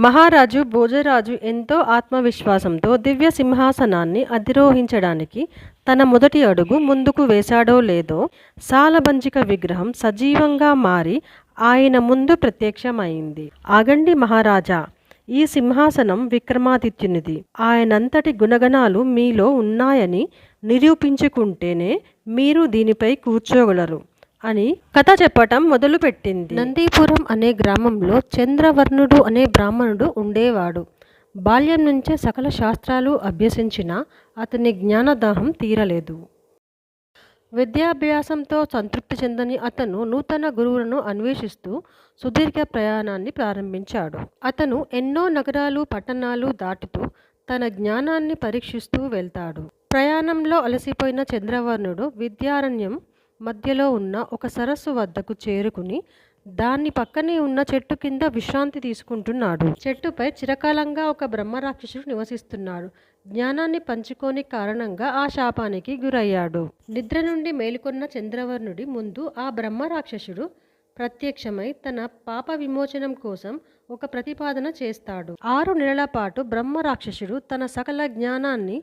మహారాజు భోజరాజు ఎంతో ఆత్మవిశ్వాసంతో దివ్య సింహాసనాన్ని అధిరోహించడానికి తన మొదటి అడుగు ముందుకు వేశాడో లేదో సాలబంజిక విగ్రహం సజీవంగా మారి ఆయన ముందు ప్రత్యక్షమైంది. ఆగండి మహారాజా, ఈ సింహాసనం విక్రమాదిత్యునిది. ఆయనంతటి గుణగణాలు మీలో ఉన్నాయని నిరూపించుకుంటేనే మీరు దీనిపై కూర్చోగలరు అని కథ చెప్పటం మొదలుపెట్టింది. నందీపురం అనే గ్రామంలో చంద్రవర్ణుడు అనే బ్రాహ్మణుడు ఉండేవాడు. బాల్యం నుంచే సకల శాస్త్రాలు అభ్యసించినా అతని జ్ఞానదాహం తీరలేదు. విద్యాభ్యాసంతో సంతృప్తి చెందని అతను నూతన గురువులను అన్వేషిస్తూ సుదీర్ఘ ప్రయాణాన్ని ప్రారంభించాడు. అతను ఎన్నో నగరాలు పట్టణాలు దాటుతూ తన జ్ఞానాన్ని పరీక్షిస్తూ వెళ్తాడు. ప్రయాణంలో అలసిపోయిన చంద్రవర్ణుడు విద్యారణ్యం మధ్యలో ఉన్న ఒక సరస్సు వద్దకు చేరుకుని దాని పక్కనే ఉన్న చెట్టు కింద విశ్రాంతి తీసుకుంటున్నాడు. చెట్టుపై చిరకాలంగా ఒక బ్రహ్మరాక్షసుడు నివసిస్తున్నాడు. జ్ఞానాన్ని పంచుకోని కారణంగా ఆ శాపానికి గురయ్యాడు. నిద్ర నుండి మేలుకొన్న చంద్రవర్ణుడి ముందు ఆ బ్రహ్మరాక్షసుడు ప్రత్యక్షమై తన పాప విమోచనం కోసం ఒక ప్రతిపాదన చేస్తాడు. 6 నెలల పాటు బ్రహ్మరాక్షసుడు తన సకల జ్ఞానాన్ని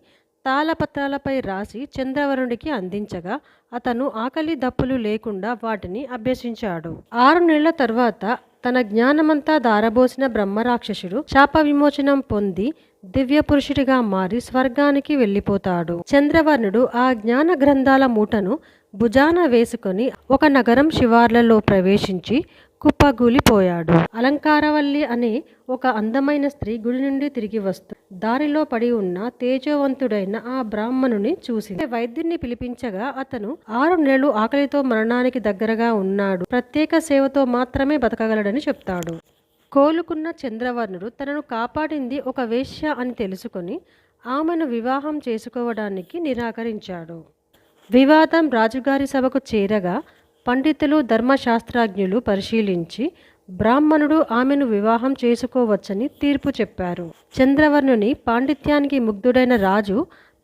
తాళపత్రాలపై రాసి చంద్రవర్ణుడికి అందించగా అతను ఆకలి దప్పులు లేకుండా వాటిని అభ్యసించాడు. 6 నెలల తర్వాత తన జ్ఞానమంతా దారబోసిన బ్రహ్మరాక్షసుడు శాప విమోచనం పొంది దివ్య పురుషుడిగా మారి స్వర్గానికి వెళ్ళిపోతాడు. చంద్రవర్ణుడు ఆ జ్ఞాన గ్రంథాల మూటను భుజాన వేసుకొని ఒక నగరం శివార్లలో ప్రవేశించి కుప్పగూలిపోయాడు. అలంకారవల్లి అనే ఒక అందమైన స్త్రీ గుడి నుండి తిరిగి వస్తూ దారిలో పడి ఉన్న తేజోవంతుడైన ఆ బ్రాహ్మణుని చూసింది. వైద్యుని పిలిపించగా అతను 6 నెలలు ఆకలితో మరణానికి దగ్గరగా ఉన్నాడు, ప్రత్యేక సేవతో మాత్రమే బతకగలడని చెప్తాడు. కోలుకున్న చంద్రవర్ణుడు తనను కాపాడింది ఒక వేశ్య అని తెలుసుకొని ఆమెను వివాహం చేసుకోవడానికి నిరాకరించాడు. వివాదం రాజుగారి సభకు చేరగా పండితులు ధర్మశాస్త్రజ్ఞులు పరిశీలించి బ్రాహ్మణుడు ఆమెను వివాహం చేసుకోవచ్చని తీర్పు చెప్పారు. చంద్రవర్ణుని పాండిత్యానికి ముగ్ధుడైన రాజు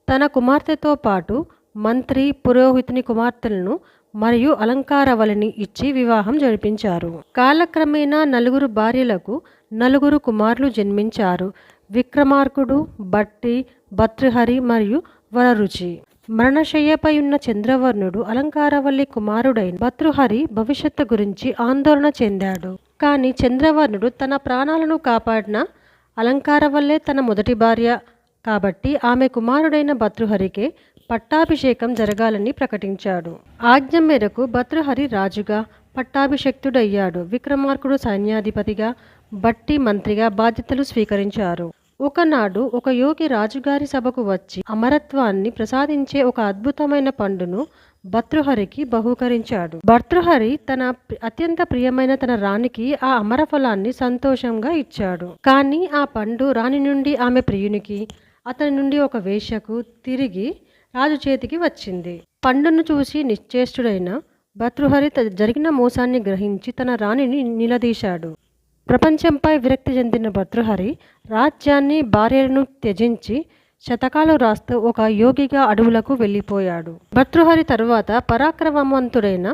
తన కుమార్తెతో పాటు మంత్రి పురోహితుని కుమార్తెలను మరియు అలంకారవల్లిని ఇచ్చి వివాహం జరిపించారు. కాలక్రమేణా 4 భార్యలకు 4 కుమారులు జన్మించారు. విక్రమార్కుడు, భట్టి, భర్తృహరి మరియు వరరుచి. మరణశయ్యపై ఉన్న చంద్రవర్ణుడు అలంకారవల్లి కుమారుడైన భర్తృహరి భవిష్యత్తు గురించి ఆందోళన చెందాడు. కానీ చంద్రవర్ణుడు తన ప్రాణాలను కాపాడిన అలంకారవల్లే తన మొదటి భార్య కాబట్టి ఆమె కుమారుడైన భర్తృహరికే పట్టాభిషేకం జరగాలని ప్రకటించాడు. ఆజ్ఞ మేరకు భర్తృహరి రాజుగా పట్టాభిషిక్తుడయ్యాడు. విక్రమార్కుడు సైన్యాధిపతిగా, భట్టి మంత్రిగా బాధ్యతలు స్వీకరించారు. ఒకనాడు ఒక యోగి రాజుగారి సభకు వచ్చి అమరత్వాన్ని ప్రసాదించే ఒక అద్భుతమైన పండును భర్తృహరికి బహూకరించాడు. భర్తృహరి తన అత్యంత ప్రియమైన తన రాణికి ఆ అమరఫలాన్ని సంతోషంగా ఇచ్చాడు. కానీ ఆ పండు రాణి నుండి ఆమె ప్రియునికి, అతని నుండి ఒక వేశ్యకు తిరిగి రాజు చేతికి వచ్చింది. పండును చూసి నిశ్చేష్టుడైన భర్తృహరి జరిగిన మోసాన్ని గ్రహించి తన రాణిని నిలదీశాడు. ప్రపంచంపై విరక్తి చెందిన భర్తృహరి రాజ్యాన్ని భార్యలను త్యజించి శతకాలు రాస్తూ ఒక యోగిగా అడవులకు వెళ్ళిపోయాడు. భర్తృహరి తరువాత పరాక్రమవంతుడైన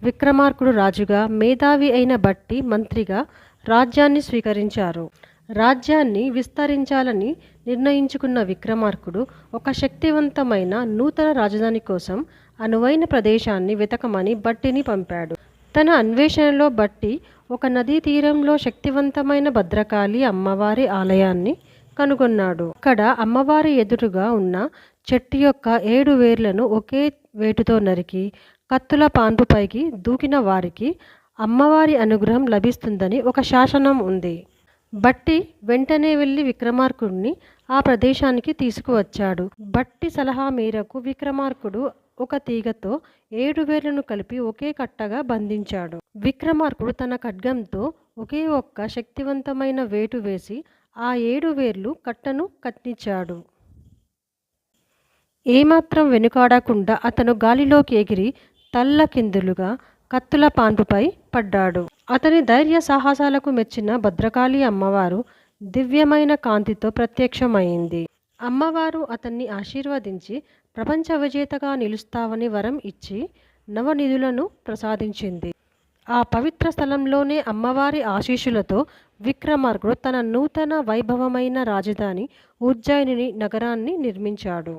విక్రమార్కుడు రాజుగా, మేధావి అయిన భట్టి మంత్రిగా రాజ్యాన్ని స్వీకరించారు. రాజ్యాన్ని విస్తరించాలని నిర్ణయించుకున్న విక్రమార్కుడు ఒక శక్తివంతమైన నూతన రాజధాని కోసం అనువైన ప్రదేశాన్ని వెతకమని భట్టిని పంపాడు. తన అన్వేషణలో భట్టి ఒక నదీ తీరంలో శక్తివంతమైన భద్రకాళి అమ్మవారి ఆలయాన్ని కనుగొన్నాడు. అక్కడ అమ్మవారి ఎదురుగా ఉన్న చెట్టు యొక్క 7 వేర్లను ఒకే వేటుతో నరికి కత్తుల పాన్పుపైకి దూకిన వారికి అమ్మవారి అనుగ్రహం లభిస్తుందని ఒక శాసనం ఉంది. భట్టి వెంటనే వెళ్ళి విక్రమార్కుడిని ఆ ప్రదేశానికి తీసుకువచ్చాడు. భట్టి సలహా మేరకు విక్రమార్కుడు ఒక తీగతో 7 వేర్లను కలిపి ఒకే కట్టగా బంధించాడు. విక్రమార్కుడు తన ఖడ్గంతో ఒకే ఒక్క శక్తివంతమైన వేటు వేసి ఆ 7 వేర్లు కట్టను కత్తిరించాడు. ఏమాత్రం వెనుకాడకుండా అతను గాలిలోకి ఎగిరి తల్లకిందులుగా కత్తుల పాన్పుపై పడ్డాడు. అతని ధైర్య సాహసాలకు మెచ్చిన భద్రకాళి అమ్మవారు దివ్యమైన కాంతితో ప్రత్యక్షమైంది. అమ్మవారు అతన్ని ఆశీర్వదించి ప్రపంచ విజేతగా నిలుస్తావని వరం ఇచ్చి నవనిధులను ప్రసాదించింది. ఆ పవిత్ర స్థలంలోనే అమ్మవారి ఆశీస్సులతో విక్రమార్కుడు తన నూతన వైభవమైన రాజధాని ఉజ్జయిని నగరాన్ని నిర్మించాడు.